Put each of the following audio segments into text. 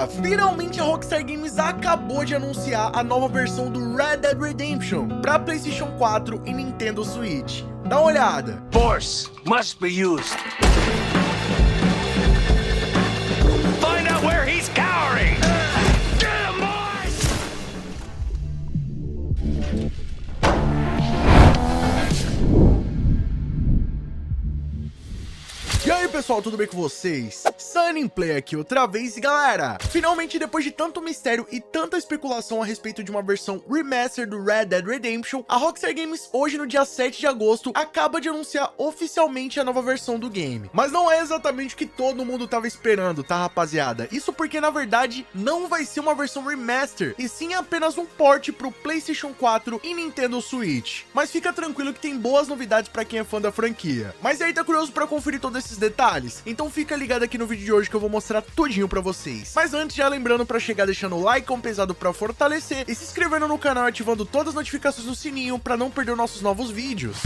Galera, finalmente a Rockstar Games acabou de anunciar a nova versão do Red Dead Redemption para PlayStation 4 e Nintendo Switch. Dá uma olhada. Force must be used. Find out where he's cowering. Get him, boys! E aí pessoal, tudo bem com vocês? Sunnyplay aqui outra vez e galera, finalmente depois de tanto mistério e tanta especulação a respeito de uma versão remaster do Red Dead Redemption, a Rockstar Games hoje no dia 7 de agosto acaba de anunciar oficialmente a nova versão do game. Mas não é exatamente o que todo mundo tava esperando, tá rapaziada? Isso porque na verdade não vai ser uma versão remaster, e sim apenas um port pro PlayStation 4 e Nintendo Switch. Mas fica tranquilo que tem boas novidades pra quem é fã da franquia. Mas aí tá curioso pra conferir todos esses detalhes? Então fica ligado aqui no vídeo de hoje que eu vou mostrar tudinho pra vocês. Mas antes, já lembrando pra chegar deixando o like pesado pra fortalecer e se inscrevendo no canal e ativando todas as notificações do sininho pra não perder nossos novos vídeos.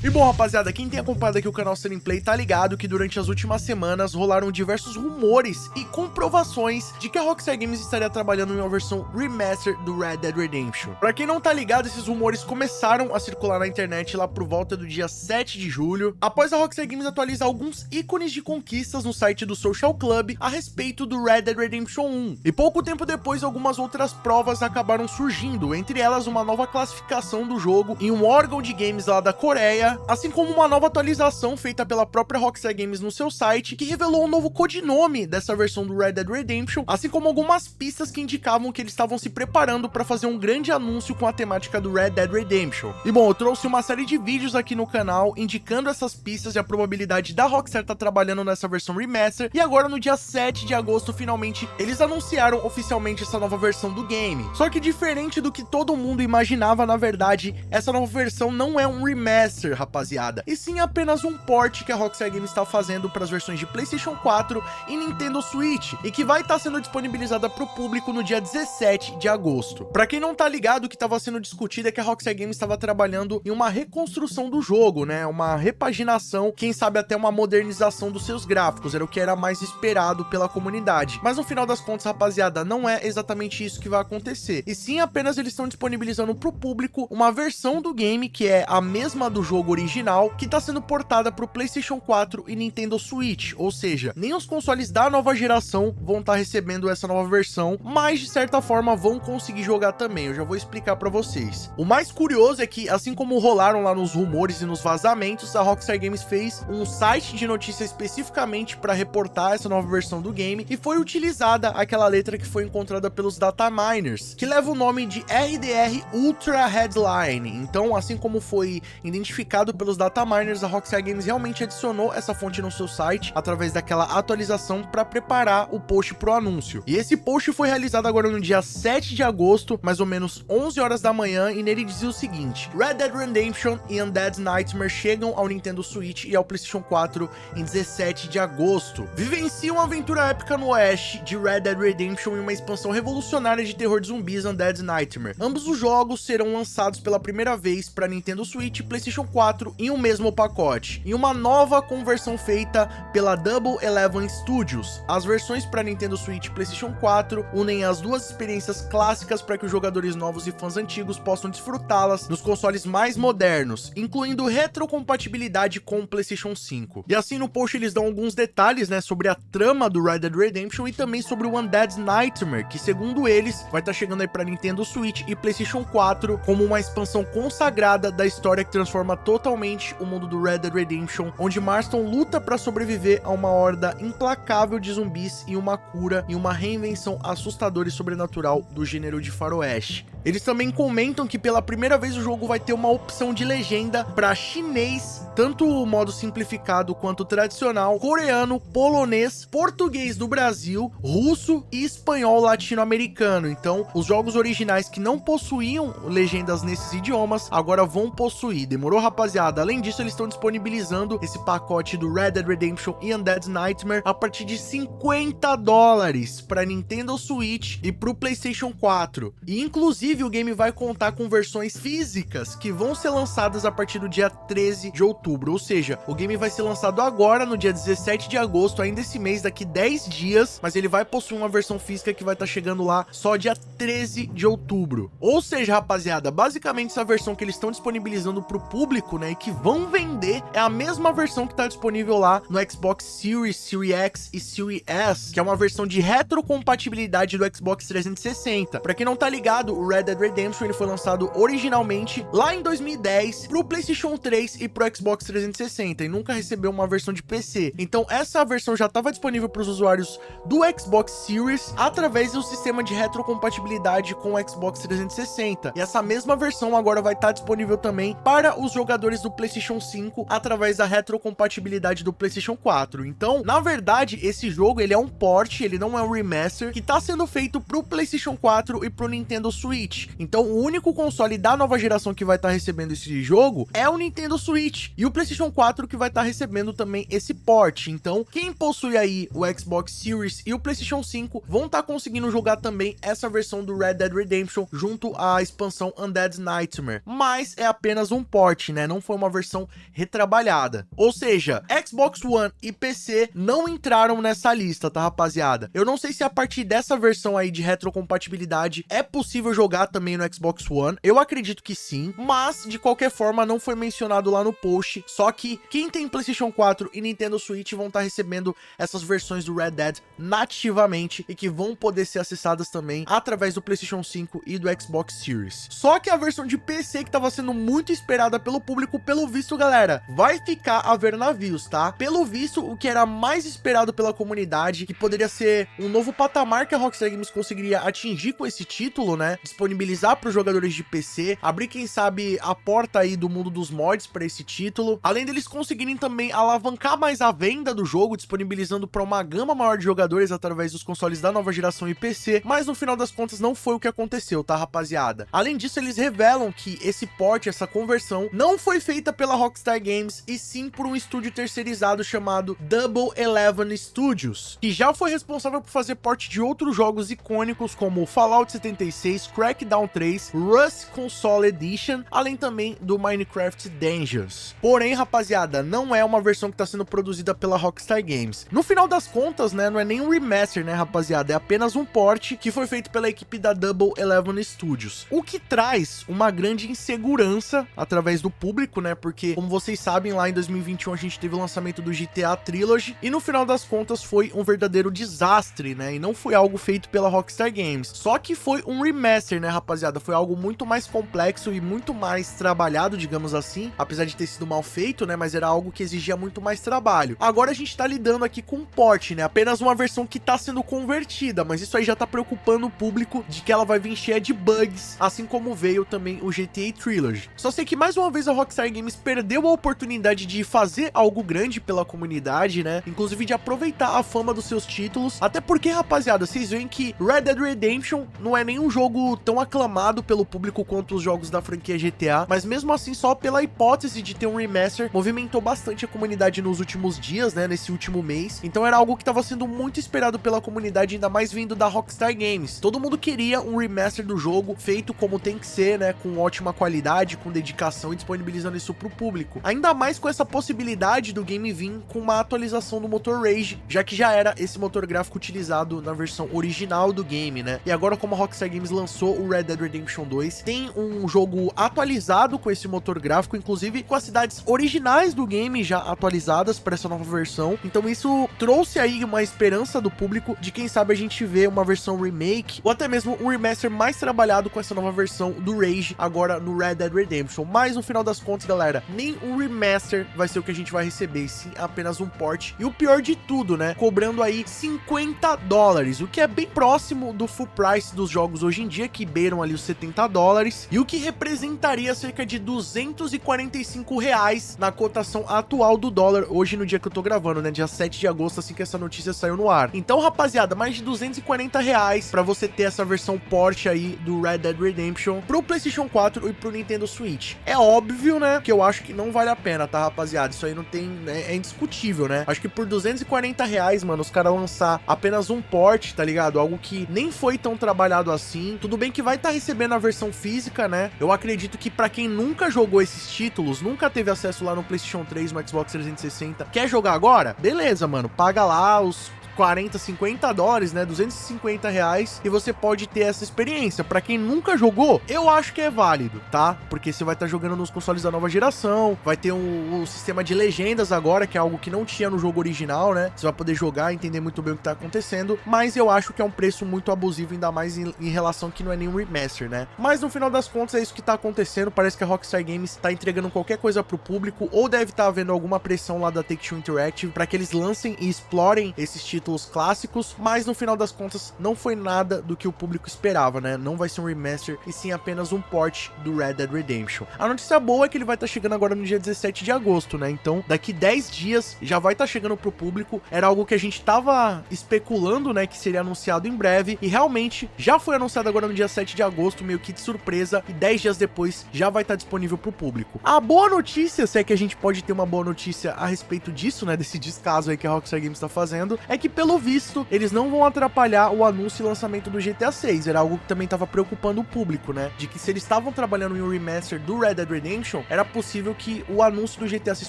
E bom rapaziada, quem tem acompanhado aqui o canal Sunnyplay tá ligado que durante as últimas semanas rolaram diversos rumores e comprovações de que a Rockstar Games estaria trabalhando em uma versão remaster do Red Dead Redemption. Pra quem não tá ligado, esses rumores começaram a circular na internet lá por volta do dia 7 de julho, após a Rockstar Games atualizar alguns ícones de conquistas no site do Social Club a respeito do Red Dead Redemption 1. E pouco tempo depois, algumas outras provas acabaram surgindo, entre elas uma nova classificação do jogo em um órgão de games lá da Coreia, assim como uma nova atualização feita pela própria Rockstar Games no seu site, que revelou um novo codinome dessa versão do Red Dead Redemption, assim como algumas pistas que indicavam que eles estavam se preparando para fazer um grande anúncio com a temática do Red Dead Redemption. E bom, eu trouxe uma série de vídeos aqui no canal indicando essas pistas e a probabilidade da Rockstar estar trabalhando nessa versão remaster, e agora no dia 7 de agosto, finalmente, eles anunciaram oficialmente essa nova versão do game. Só que diferente do que todo mundo imaginava, na verdade, essa nova versão não é um remaster, rapaziada, e sim apenas um port que a Rockstar Games está fazendo para as versões de PlayStation 4 e Nintendo Switch, e que vai estar sendo disponibilizada para o público no dia 17 de agosto. Para quem não tá ligado, o que estava sendo discutido é que a Rockstar Games estava trabalhando em uma reconstrução do jogo, né, uma repaginação, quem sabe até uma modernização dos seus gráficos, era o que era mais esperado pela comunidade. Mas no final das contas, rapaziada, não é exatamente isso que vai acontecer, e sim apenas eles estão disponibilizando para o público uma versão do game que é a mesma do jogo original, que está sendo portada para o PlayStation 4 e Nintendo Switch, ou seja, nem os consoles da nova geração vão estar recebendo essa nova versão, mas de certa forma vão conseguir jogar também. Eu já vou explicar para vocês. O mais curioso é que, assim como rolaram lá nos rumores e nos vazamentos, a Rockstar Games fez um site de notícias especificamente para reportar essa nova versão do game, e foi utilizada aquela letra que foi encontrada pelos dataminers, que leva o nome de RDR Ultra Headline. Então, assim como foi identificado pelos dataminers, a Rockstar Games realmente adicionou essa fonte no seu site através daquela atualização para preparar o post pro anúncio. E esse post foi realizado agora no dia 7 de agosto, mais ou menos 11 horas da manhã, e nele dizia o seguinte: Red Dead Redemption e Undead Nightmare chegam ao Nintendo Switch e ao PlayStation 4 em 17 de agosto. Vivencie uma aventura épica no oeste de Red Dead Redemption e uma expansão revolucionária de terror de zumbis, Undead Nightmare. Ambos os jogos serão lançados pela primeira vez para Nintendo Switch e PlayStation 4 em um mesmo pacote, em uma nova conversão feita pela Double Eleven Studios. As versões para Nintendo Switch e PlayStation 4 unem as duas experiências clássicas para que os jogadores novos e fãs antigos possam desfrutá-las nos consoles mais modernos, incluindo retrocompatibilidade com o PlayStation 5. E assim no post eles dão alguns detalhes, né, sobre a trama do Red Dead Redemption e também sobre o Undead Nightmare, que segundo eles vai estar chegando aí para Nintendo Switch e PlayStation 4 como uma expansão consagrada da história que transforma totalmente o mundo do Red Dead Redemption, onde Marston luta para sobreviver a uma horda implacável de zumbis e uma cura e uma reinvenção assustadora e sobrenatural do gênero de faroeste. Eles também comentam que pela primeira vez o jogo vai ter uma opção de legenda para chinês, tanto o modo simplificado quanto o tradicional, coreano, polonês, português do Brasil, russo e espanhol latino-americano. Então, os jogos originais que não possuíam legendas nesses idiomas agora vão possuir. Demorou, rapaziada? rapaziada, além disso, eles estão disponibilizando esse pacote do Red Dead Redemption e Undead Nightmare a partir de $50 para Nintendo Switch e para o PlayStation 4. E inclusive o game vai contar com versões físicas que vão ser lançadas a partir do dia 13 de outubro, ou seja, o game vai ser lançado agora no dia 17 de agosto, ainda esse mês, daqui 10 dias, mas ele vai possuir uma versão física que vai estar chegando lá só dia 13 de outubro. Ou seja, rapaziada, basicamente essa versão que eles estão disponibilizando para o público, né, e que vão vender é a mesma versão que está disponível lá no Xbox Series, Series X e Series S, que é uma versão de retrocompatibilidade do Xbox 360. Para quem não tá ligado, o Red Dead Redemption ele foi lançado originalmente lá em 2010 pro PlayStation 3 e pro Xbox 360 e nunca recebeu uma versão de PC. Então essa versão já estava disponível para os usuários do Xbox Series através do sistema de retrocompatibilidade com o Xbox 360. E essa mesma versão agora vai estar disponível também para os jogadores do PlayStation 5 através da retrocompatibilidade do PlayStation 4. Então, na verdade, esse jogo ele é um port, ele não é um remaster, que está sendo feito pro PlayStation 4 e pro Nintendo Switch. Então, o único console da nova geração que vai estar recebendo esse jogo é o Nintendo Switch e o PlayStation 4 que vai estar recebendo também esse port. Então, quem possui aí o Xbox Series e o PlayStation 5 vão estar conseguindo jogar também essa versão do Red Dead Redemption junto à expansão Undead Nightmare. Mas é apenas um port, né? Não foi uma versão retrabalhada. Ou seja, Xbox One e PC não entraram nessa lista, tá, rapaziada? Eu não sei se a partir dessa versão aí de retrocompatibilidade é possível jogar também no Xbox One. Eu acredito que sim, mas de qualquer forma não foi mencionado lá no post. Só que quem tem PlayStation 4 e Nintendo Switch vão estar recebendo essas versões do Red Dead nativamente e que vão poder ser acessadas também através do PlayStation 5 e do Xbox Series. Só que a versão de PC que estava sendo muito esperada pelo público, pelo visto, galera, vai ficar a ver navios, tá? Pelo visto, o que era mais esperado pela comunidade, que poderia ser um novo patamar que a Rockstar Games conseguiria atingir com esse título, né? Disponibilizar para os jogadores de PC, abrir, quem sabe, a porta aí do mundo dos mods para esse título, além deles conseguirem também alavancar mais a venda do jogo, disponibilizando para uma gama maior de jogadores através dos consoles da nova geração e PC, mas no final das contas não foi o que aconteceu, tá, rapaziada? Além disso, eles revelam que esse port, essa conversão, não foi feita pela Rockstar Games, e sim por um estúdio terceirizado chamado Double Eleven Studios, que já foi responsável por fazer port de outros jogos icônicos como Fallout 76, Crackdown 3, Rust Console Edition, além também do Minecraft Dungeons. Porém, rapaziada, não é uma versão que está sendo produzida pela Rockstar Games. No final das contas, né, não é nem um remaster, né, rapaziada, é apenas um port que foi feito pela equipe da Double Eleven Studios, o que traz uma grande insegurança através do público, né, porque, como vocês sabem, lá em 2021 a gente teve o lançamento do GTA Trilogy e no final das contas foi um verdadeiro desastre, né, e não foi algo feito pela Rockstar Games, só que foi um remaster, né, rapaziada, foi algo muito mais complexo e muito mais trabalhado, digamos assim, apesar de ter sido mal feito, né, mas era algo que exigia muito mais trabalho. Agora a gente tá lidando aqui com um port, né, apenas uma versão que tá sendo convertida, mas isso aí já tá preocupando o público de que ela vai vir cheia de bugs, assim como veio também o GTA Trilogy. Só sei que mais uma vez a Rockstar Games perdeu a oportunidade de fazer algo grande pela comunidade, né, inclusive de aproveitar a fama dos seus títulos, até porque, rapaziada, vocês veem que Red Dead Redemption não é nem um jogo tão aclamado pelo público quanto os jogos da franquia GTA, mas mesmo assim, só pela hipótese de ter um remaster, movimentou bastante a comunidade nos últimos dias, né, nesse último mês. Então era algo que estava sendo muito esperado pela comunidade, ainda mais vindo da Rockstar Games. Todo mundo queria um remaster do jogo feito como tem que ser, né, com ótima qualidade, com dedicação e disponibilizando isso pro público. Ainda mais com essa possibilidade do game vir com uma atualização do motor Rage, já que já era esse motor gráfico utilizado na versão original do game, né? E agora, como a Rockstar Games lançou o Red Dead Redemption 2, tem um jogo atualizado com esse motor gráfico, inclusive com as cidades originais do game já atualizadas para essa nova versão. Então isso trouxe aí uma esperança do público de, quem sabe, a gente vê uma versão remake ou até mesmo um remaster mais trabalhado com essa nova versão do Rage agora no Red Dead Redemption. Mas no final das contas, galera, nem um remaster vai ser o que a gente vai receber, e sim apenas um port. E o pior de tudo, né, cobrando aí $50, o que é bem próximo do full price dos jogos hoje em dia, que beiram ali os $70, e o que representaria cerca de R$245 na cotação atual do dólar, hoje no dia que eu tô gravando, né, dia 7 de agosto, assim que essa notícia saiu no ar. Então, rapaziada, mais de R$240 pra você ter essa versão port aí do Red Dead Redemption pro PlayStation 4 e pro Nintendo Switch. É óbvio óbvio, né, que eu acho que não vale a pena, tá, rapaziada? Isso aí não tem, é indiscutível, né? Acho que por R$240, mano, os caras lançar apenas um port, tá ligado? Algo que nem foi tão trabalhado assim. Tudo bem que vai estar recebendo a versão física, né? Eu acredito que pra quem nunca jogou esses títulos, nunca teve acesso lá no PlayStation 3, no Xbox 360, quer jogar agora? Beleza, mano, paga lá os 40, 50 dólares, né, R$250, e você pode ter essa experiência. Pra quem nunca jogou, eu acho que é válido, tá? Porque você vai estar jogando nos consoles da nova geração, vai ter um sistema de legendas agora, que é algo que não tinha no jogo original, né? Você vai poder jogar, entender muito bem o que tá acontecendo, mas eu acho que é um preço muito abusivo, ainda mais em relação que não é nenhum remaster, né? Mas no final das contas é isso que tá acontecendo. Parece que a Rockstar Games tá entregando qualquer coisa pro público, ou deve estar havendo alguma pressão lá da Take-Two Interactive para que eles lancem e explorem esses títulos clássicos, mas no final das contas não foi nada do que o público esperava, né? Não vai ser um remaster, e sim apenas um port do Red Dead Redemption. A notícia boa é que ele vai estar chegando agora no dia 17 de agosto, né? Então daqui 10 dias já vai estar chegando pro público. Era algo que a gente tava especulando, né, que seria anunciado em breve, e realmente já foi anunciado agora no dia 7 de agosto, meio que de surpresa, e 10 dias depois já vai estar disponível pro público. A boa notícia, se é que a gente pode ter uma boa notícia a respeito disso, né, desse descaso aí que a Rockstar Games tá fazendo, é que pelo visto eles não vão atrapalhar o anúncio e lançamento do GTA 6. Era algo que também tava preocupando o público, né, de que se eles estavam trabalhando em um remaster do Red Dead Redemption, era possível que o anúncio do GTA 6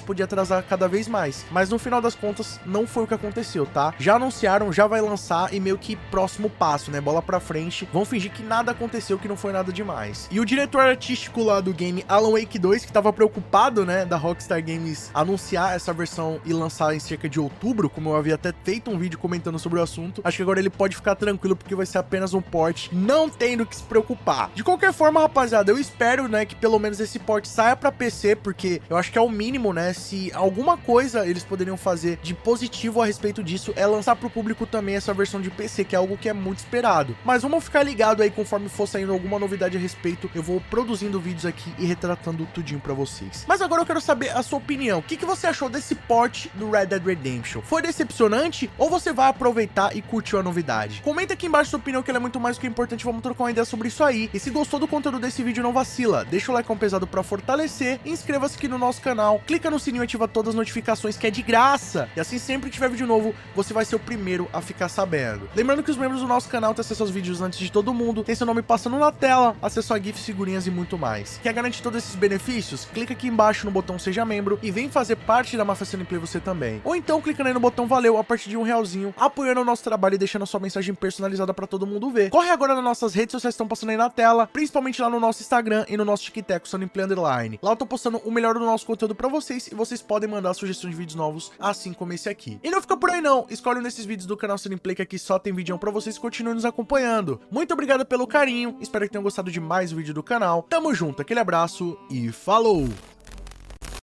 podia atrasar cada vez mais, mas no final das contas não foi o que aconteceu, tá? Já anunciaram, já vai lançar, e meio que próximo passo, né, bola pra frente, vão fingir que nada aconteceu, que não foi nada demais. E o diretor artístico lá do game, Alan Wake 2, que tava preocupado, né, da Rockstar Games anunciar essa versão e lançar em cerca de outubro, como eu havia até feito um vídeo comentando sobre o assunto, acho que agora ele pode ficar tranquilo, porque vai ser apenas um port, não tendo que se preocupar. De qualquer forma, rapaziada, eu espero, né, que pelo menos esse port saia pra PC, porque eu acho que é o mínimo, né, se alguma coisa eles poderiam fazer de positivo a respeito disso, é lançar pro público também essa versão de PC, que é algo que é muito esperado. Mas vamos ficar ligado aí, conforme for saindo alguma novidade a respeito, eu vou produzindo vídeos aqui e retratando tudinho pra vocês. Mas agora eu quero saber a sua opinião. O que você achou desse port do Red Dead Redemption? Foi decepcionante, ou você vai aproveitar e curtiu a novidade? Comenta aqui embaixo sua opinião, que ela é muito mais do que importante. Vamos trocar uma ideia sobre isso aí. E se gostou do conteúdo desse vídeo, não vacila, deixa o like pesado pra fortalecer, inscreva-se aqui no nosso canal, clica no sininho e ativa todas as notificações, que é de graça, e assim sempre que tiver vídeo novo, você vai ser o primeiro a ficar sabendo. Lembrando que os membros do nosso canal têm acesso aos vídeos antes de todo mundo, tem seu nome passando na tela, acesso a GIFs, figurinhas e muito mais. Quer garantir todos esses benefícios? Clica aqui embaixo no botão Seja Membro e vem fazer parte da Máfia Sunny Play você também. Ou então clicando aí no botão Valeu a partir de R$1, apoiando o nosso trabalho e deixando a sua mensagem personalizada pra todo mundo ver. Corre agora nas nossas redes sociais, estão passando aí na tela, principalmente lá no nosso Instagram e no nosso TikTok, Sunny Play Underline. Lá eu tô postando o melhor do nosso conteúdo pra vocês, e vocês podem mandar sugestões de vídeos novos, assim como esse aqui. E não fica por aí não, escolhe um desses vídeos do canal Sunny Play, que aqui só tem vídeo pra vocês, e continuem nos acompanhando. Muito obrigado pelo carinho, espero que tenham gostado de mais um vídeo do canal. Tamo junto, aquele abraço e falou!